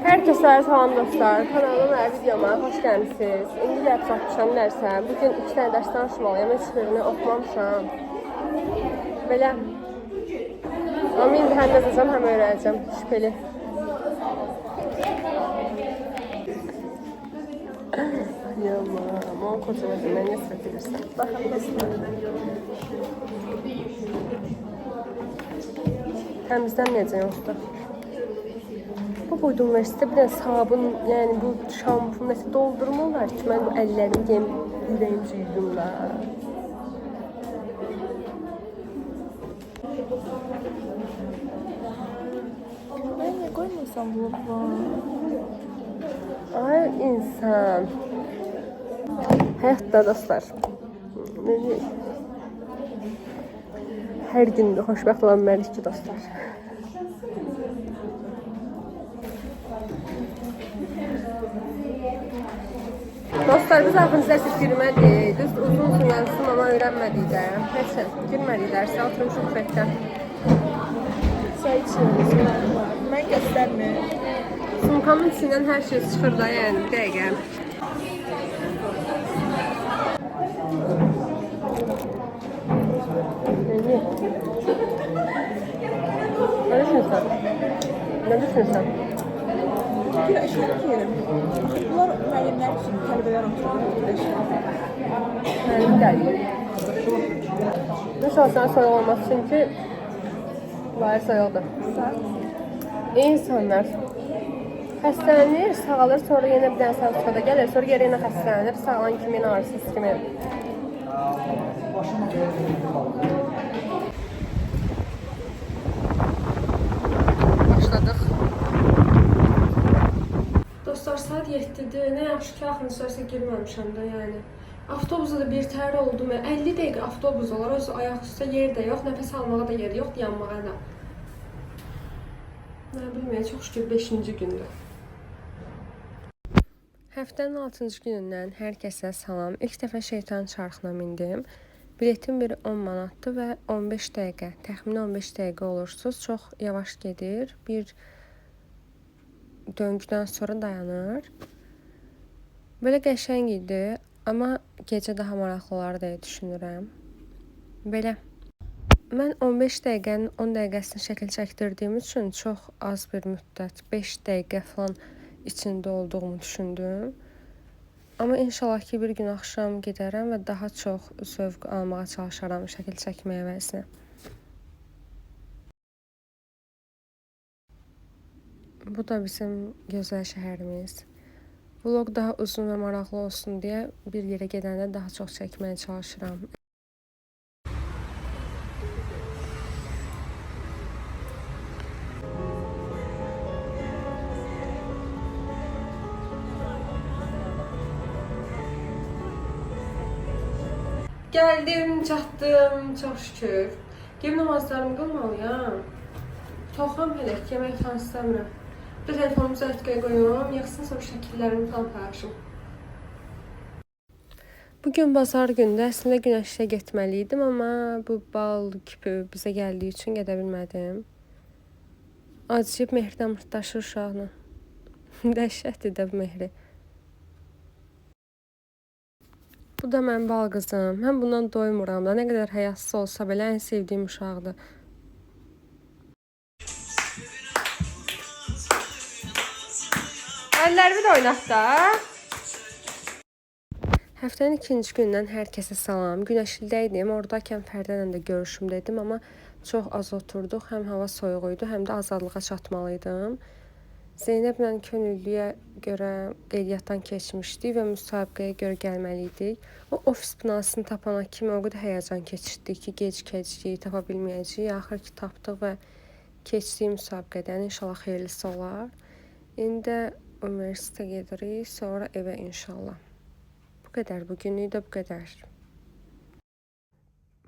Herkese salam dostlar. Kanalıma ve videoma hoş gəlmisiniz. İndi də çatmışam dərsə. Bugün 2 dənə dərs danışmalıyam. Heç birini oxumamışam. Belə. Amma indi həm yazacağım, həm öyrənəcəm. Şübhəli. Yallah, o kocaman mən niyə səhv edirsən? Baxın dostlar. Təmizlənməyəcək yoxsa? Bu boyda üniversitede bir de sabun, yani bu şampun nəsə doldurmurlar ki, mən bu əllərimi yem ürəyim cüydüm da. Ben niye koymuyorsan bu Ay insan. Həyatda dostlar. Hər gün xoşbəxt olan məlik ki dostlar. Dostlar biz axırıncı dərsə girmədik. Düz uzun yazdım amma öyrənmədik də. Neyse girmədik dərsə oturmuşuq bəkdə. Çay içiyoruz. Ben göstermiyorum. Sumkamın içindən hər şey çıxır da yəni bir dəqiqə. Ne düşünürsən? Ne düşünürsən? Bir eşyalık yerim. Bunlar müəllimlər üçün, tələbələr oturur. Mənim gəlir. İnşallah soyuq olmaz çünki var soyuqdur. İnsanlar xəstələnir, sağalır, sonra yenə bir dənə sağlıqda gəlir, sonra geri yenə xəstələnir, sağalan kimi, yenə ağrısız kimi. Başladıq. Dostlar, saat 7-dir. Nə yaxşı ki, axırıncı dərsə girməmişəm də, yəni. Avtobusda da bir təhər oldum. 50 dəqiqə avtobus olar, öz ayaq üstə yer də yox, nəfəs almağa da yer yox, dayanmağa da. Nə bilməyəm, çox şükür 5-ci gündür. Həftənin 6-cı günündən hər kəsə salam. İlk dəfə şeytan çarxına mindim. Biletim biri 10 manatdır və 15 dəqiqə, təxminən 15 dəqiqə olursuz. Çox yavaş gedir. Bir döngüdən sonra dayanır. Belə qəşəng idi, amma gecə daha maraqlı olar deyə düşünürəm. Belə. Mən 15 dəqiqənin 10 dəqiqəsini şəkil çəkdirdiyim üçün çox az bir müddət, 5 dəqiqə falan içində olduğumu düşündüm. Amma inşallah ki bir gün axşam gedərəm və daha çox zövq almağa çalışaram şəkil çəkməyə əvəzinə. Bu da bizim gözəl şəhərimiz. Vlog daha uzun və maraqlı olsun deyə bir yerə gedəndə daha çox çəkməyə çalışıram. Geldim, çatdım, çok şükür. Geri namazlarımı qılmalıyam. Toxam hələ ki, yemək falan istəmirəm. Bir də telefonumu zərtqəyə qoyuyorum, yaxsın sonra şəkillərimi falan paylaşım. Bugün bazar gündə əslində güneşə getməliydim, amma bu bal küpü bizə gəldiyi üçün gedə bilmədim. Acıyıb mehridən mırtdaşır uşaqla. Dəhşətdir də bu mehri. Bu da mənim bal qızım. Mən bundan doymuram da. Nə qədər həyasız olsa belə ən sevdiyim uşaqdır. Əllərimi də oynat da. Həftənin 2-ci gündən hər kəsə salam. Günəşildəydim. Oradakən Fərdənlə də görüşüm dedim, amma çox az oturduq. Həm hava soyuq idi, həm də azadlığa çatmalıydım. Zeynəblə könüllüyə görə qeydiyyatdan keçmişdik və müsabiqəyə görə gəlməliydik. O ofis binasını tapana kimi o qədər həyəcan keçirdik ki, gecikəcəyik, tapa bilməyəcəyik. Axır ki tapdıq və keçdik müsabiqədən. İnşallah xeyirlisi olar. İndi universitetə gedirik, sonra evə inşallah. Bu qədər, bugünlük də bu qədər.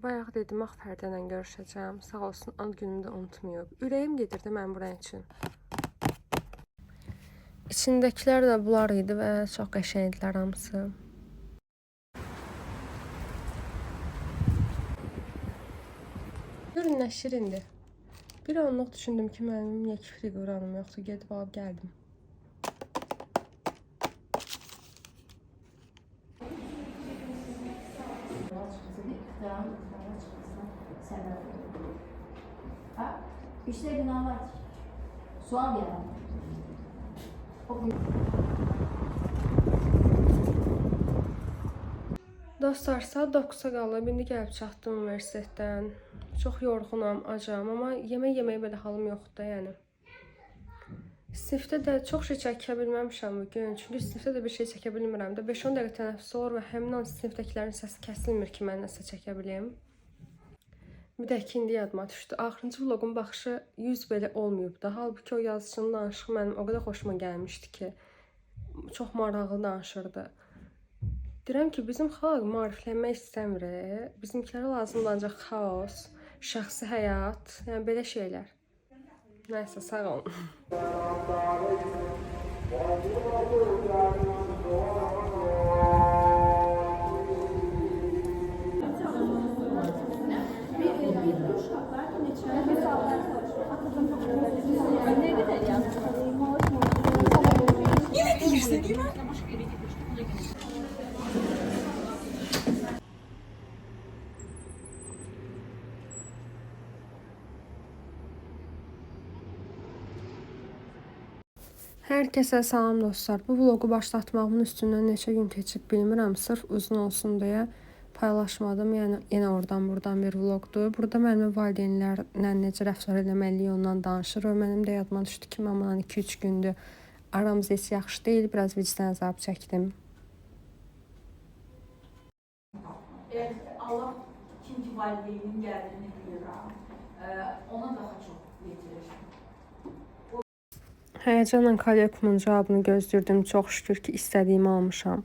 Bayaq dedim, Fərdənlə görüşəcəm. Sağ olsun, ad günümü də unutmayıb. Ürəyim gedirdi mən buraya üçün. İçindəkilər də bunlar idi və çox qəşəngdilər hamısı. Görün nə şirindir. Bir anlıq düşündüm ki, mənim niyə kifli qıranım yoxdur, gedib alıb gəldim. Qıran qıtara çıxmasına səbəb olur. Ha? İşte binalar. Sual yaranır. Dostlar, saat 9-a qalıb. İndi gəlib çatdım universitetdən. Çox yorğunam, acam, amma yemək yeməyə belə halım yoxdur da, yəni. Sinifdə də çox şey çəkə bilməmişəm bugün. Çünki sinifdə də bir şey çəkə bilmirəm də. 5-10 dəqiqə tənəffüs olur və həmin an sinifdəkilərin səsi kəsilmir ki, mən nəsə çəkə bilim. Bir də ki, indi yadıma düşdü. Axırıncı vlogun baxışı 100 belə olmayıb da. Halbuki o yazıcının danışığı mənim o qədər xoşuma gəlmişdi ki, çox maraqlı danışırdı. Deyirəm ki, bizim xalq maariflənmək istəmir. Bizimkilərə lazımdır ancaq xaos, şəxsi həyat, yəni belə şeylər. Nəysə, sağ olun. Yine değilsin değil mi? Hər kəsə salam dostlar. Bu vlogu başlatmağımın üstündən neçə gün keçib bilmirəm. Sırf uzun olsun deyə paylaşmadım. Yəni yenə oradan-buradan bir vloqdur. Burada mənim valideynlərlə necə rəftar etməliyik ondan danışır. Və mənim də yadıma düşdü ki, mamanın 2-3 gündür aramız heç yaxşı deyil. Biraz vicdan əzabı çəkdim. Allah ikinci valideynin geldiğini bilir ha. Ona daha çok yetirir. Həyəcanla kollekumun cavabını gözləyirdim. Çox şükür ki, istədiyimi almışam.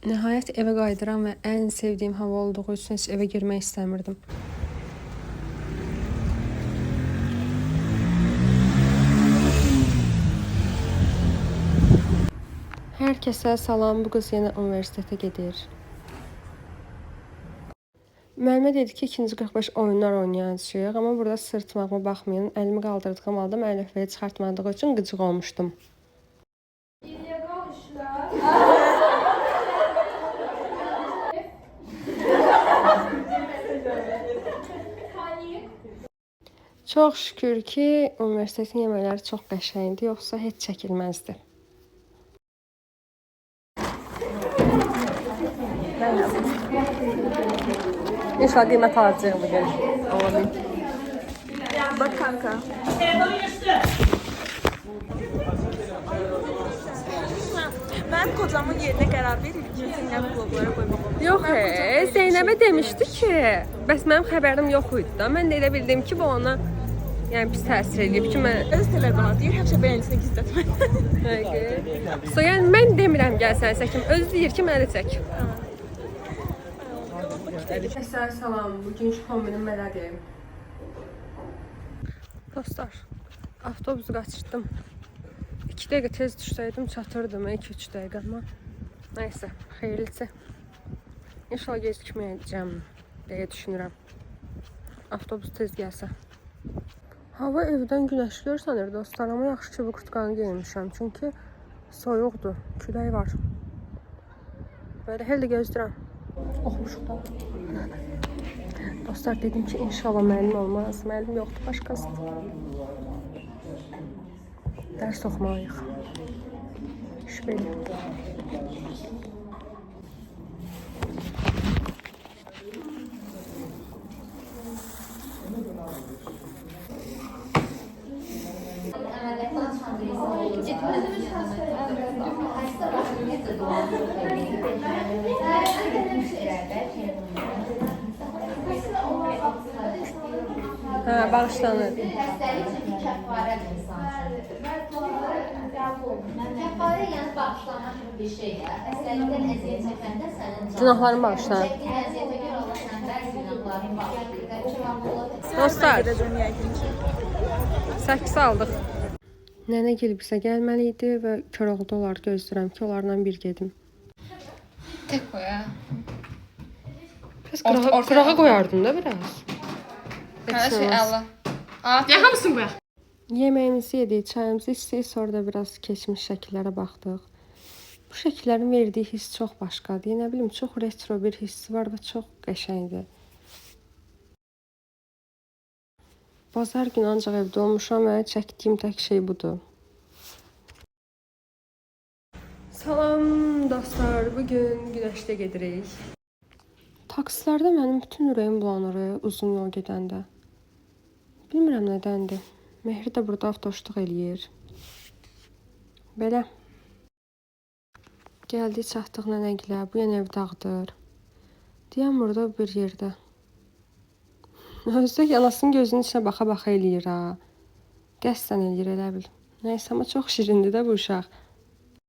Nəhayət evə qayıdıram və ən sevdiyim hava olduğu üçün heç evə girmək istəmirdim. Hər kəsə salam. Bu qız yenə universitetə gedir. Müəllimə dedi ki, 245 oyunlar oynayacağıq, amma burada sırtmağıma baxmayın. Əlimi qaldırdığım halda əlifbeyi çıxartmadığı üçün qıcıq olmuşdum. Çox şükür ki, universitetin yeməkləri çox qəşəngdir, yoxsa heç çəkilməzdi. İnşallah qiymət alacağım bugün. Bak kanka. Ben kocamın yerine qərar verib ki, Zeynəb vloglara qoymaq olmaz. Yox, Zeynəbə demişdi ki, bəs mənim xəbərim yox idi da. Mən də elə bildim ki, bu ona yəni pis təsir edib ki, mən Öz telefonuna deyir, həmişə beğenisini gizlətmək. So, yəni mən demirəm gəl sən çəkim. Özü deyir ki, mənə çək. Əsər salam, bugünkü kombinim belədir. Dostlar, avtobusu qaçırdım. 2 dəqiqə tez düşsəydim çatırdım, 2-3 dəqiqə amma. Nəysə, xeyirlisi. İnşallah gecikməyəcəm deyə düşünürəm. Avtobus tez gəlsə. Hava evdən günəşli görsənir dostlar, amma yaxşı ki bu kurtkanı geyinmişəm. Çünki soyuqdur, külək var. Böyle hələ gözləyirəm. Oxumuşuq da. Dostlar, dedim ki, inşallah müəllim olmaz. Müəllim yoxdur, başqasıdır. Dərs oxumalıyıq. Şübheli. Ha, bağışlanır. Kəffarə yəni bağışlanma kimi bir şey ya. Əsərlikdən əziyyət çəkəndə sənin Günahların bağışlanır. çəkdiyin əziyyətə görə Allah sənin bəzi günahlarını bağışlayır. Dostlar, 8 aldıq. Nənə gəlib bizə gəlməli idi və Koroğlu'da olar gözləyirəm ki, onlarla bir gedim. Tek koy ha. Biraz qırağa qoyardın da biraz. Her şey Allah. Ya hamısını qoyaq. Yeməyimizi yedik, çayımızı içdik, sonra da biraz keçmiş şəkillərə baxdıq. Bu şəkillərin verdiyi hiss çox başqadır. Nə bilim, çox retro bir hissi var və çox qəşəngdir. Bazar günü ancaq evdə olmuşam və çəkdiyim tək şey budur. Salam dostlar, bugün güneşdə gedirik. Taksilərdə mənim bütün ürəyim bulanır uzun yol gedəndə. Bilmirəm nədəndir. Mehri də burada avtoşluq eləyir. Belə. Gəldik, çatdıq nənəgilə. Bu yenə ev dağıdır. Deyəm burada bir yerdə. Özdə anasının gözünün içine baxa-baxa eləyir ha. Qəsdən eləyir, elə bil. Nəysə, amma çox şirindir də bu uşaq.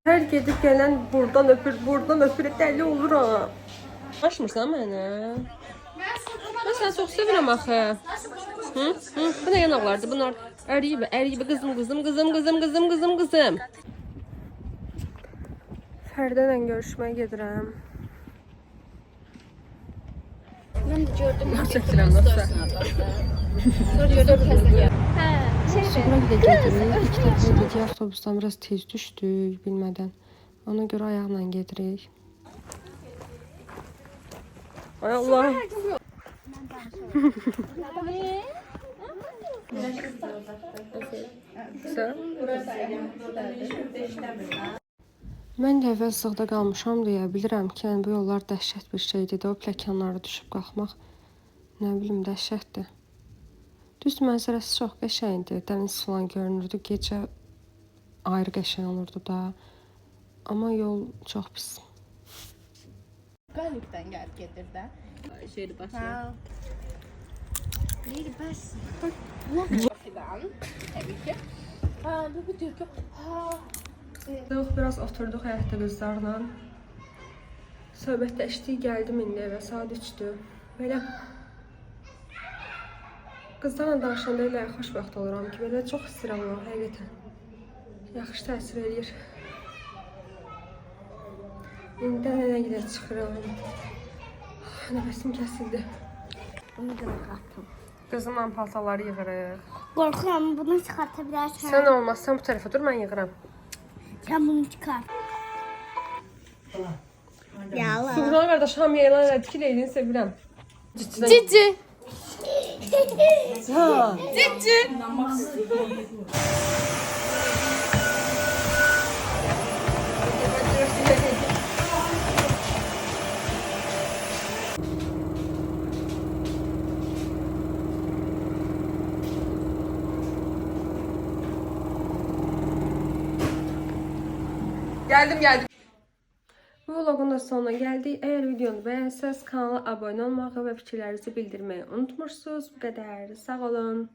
Hər gedib gələn buradan öpür, dəli olur ha. Açmırsan mənə? Mən səni çox sevirəm axı. Hı? Bu nə yanaqlardır? Bunlar əriyib, qızım. Fərdənlə görüşməyə gedirəm. Mən də gördüm. Çəkirəm nasıl? Sonra gördüm kəsəcəm. Hə, Sonra bir də gedirik. İlk dəfə dedik avtobusdan biraz tez düşdük bilmədən. Ona görə ayaqla gedirik. Ay Allah. Mən də əvvəl sığda qalmışam deyə bilirəm ki, yəni bu yollar dəhşət bir şeydir də, o pləkanlara düşüb qalxmaq, nə bilim, dəhşətdir. Düz mənzərəsi çox qəşəngdir, dəniz falan görünürdü, gecə ayrı qəşəng olurdu da, amma yol çox pis. Qalibdən gəlib gedir də. Şeyli başlayır. Neydi bəs? Bakıdan, təbii ki. Bu diyor ki, Biraz oturduq həyətdə qızlarla. Söhbətləşdik, gəldim indi evə, saat 3-dür. Belə qızlarla danışanda elə xoşbəxt oluram ki, belə çox istəyirəm onu, həqiqətən. Yaxşı təsir eləyir. İndi nənə gilə çıxıram. Nəfəsim kəsildi. Bunu qıraqatım. Qızımla paltaları yığırıq. Qorxuram, bunu çıxarta bilərsən. Sən olmazsan bu tərəfə dur, mən yığıram. Sən bunu çıxart. Yalan. Suğran qardaş, hamıya elan elədi ki, Leylini sevirəm. Cici. Ha. Geldim. Bu vlogun da sonuna geldik. Eğer videonu beğenseniz kanala abone olmayı ve fikirlerinizi bildirmeyi unutmursunuz. Bu kadar. Sağ olun.